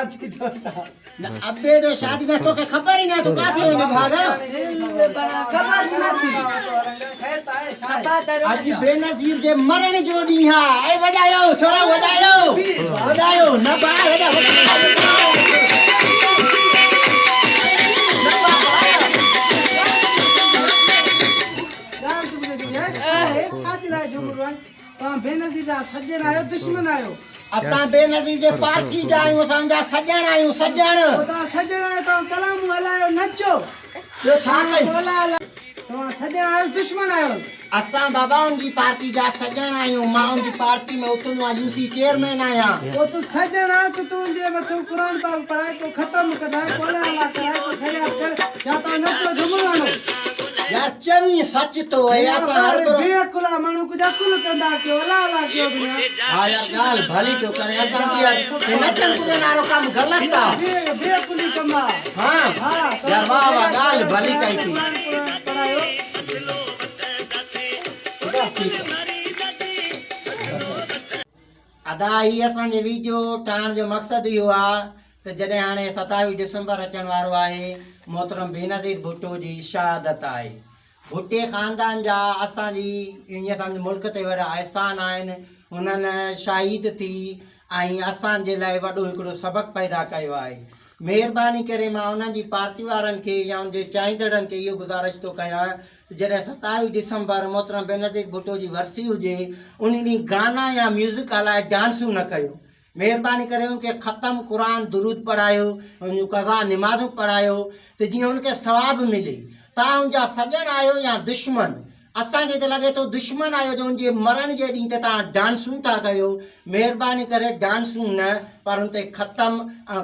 शादी तो अबे तो शादी में तो खबर ही ना तो काथे होने भागा खबर ही ना थी आज बेनजीर जे मरण जो दी हा ए बजायो छोरा बजायो न बाहर बेनजीर सज्जन आयो दुश्मन आयो असा बेनजीर जे पार्टी जायो असा सजण आयो सजण सज्जन आयो तो कलाम हलायो नचो जो छा कई तो सज्जन आयो दुश्मन आयो असा बाबाउन जी पार्टी जा सजण आयो माउन जी पार्टी में उतनो यूसी चेयरमैन आया वो तो सज्जन आ तो तू जे मथो कुरान पाक पढ़ाए तो खत्म कराए कोला वाला कराए तो खैरियत कर या तो नचो झुमरानो यार चवी सच तो है असा हर करो बेकुला मानु कुछ अकुल कंदा के ओला क्यों बिना हां यार गाल भली तो करे असा यार नचन कुने नारो काम गलत था बेकुली कमा हां यार वाह वाह गाल भली कई थी पढ़ायो अदा ही असा जे वीडियो ठाण जो मकसद यो आ तो जडे हाने 27 दिसंबर अचण वारो आहे मोहतरम बेनजीर भुट्टो जी शहादत आहे भुट्टे खानदान जा असा जी इन समझ मुल्क ते वड़ा एहसान आइन उनन शहीद थी आई असा जे लाए वडो एकड़ो सबक पैदा कयो आहे मेहरबानी करे मां उन जी पार्टी वारन के या उन जे चाहींदड़न के यो गुजारिश तो कया जडे 27 दिसंबर मोहतरम बेनजीर भुट्टो जी वरसी हुजे उन डी गाना या म्यूजिक हलाए डांसू न कयो मेहरबानी करे उनके ख़त्म कुरान दुरूद पढ़ायो उन कज़ा नमाज़ूं पढ़ायो तो जी उनके सवाब मिले तव्हां उनजा सजण आयो या दुश्मन असांखे त लगे तो दुश्मन आयो जो उनके मरण जे ॾींहुं ते तव्हां डांसूं था कयो मेहरबानी करे डांसूं न पर उन ते ख़त्म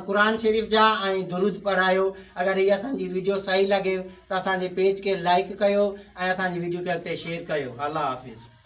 कुरान शरीफ़ जा ऐं दुरूद पढ़ायो अगर ये असांजी वीडियो सही लगे तो असांजे पेज के लाइक कयो ऐं असांजी वीडियो के अॻिते शेयर कयो अल्लाह हाफ़िज़।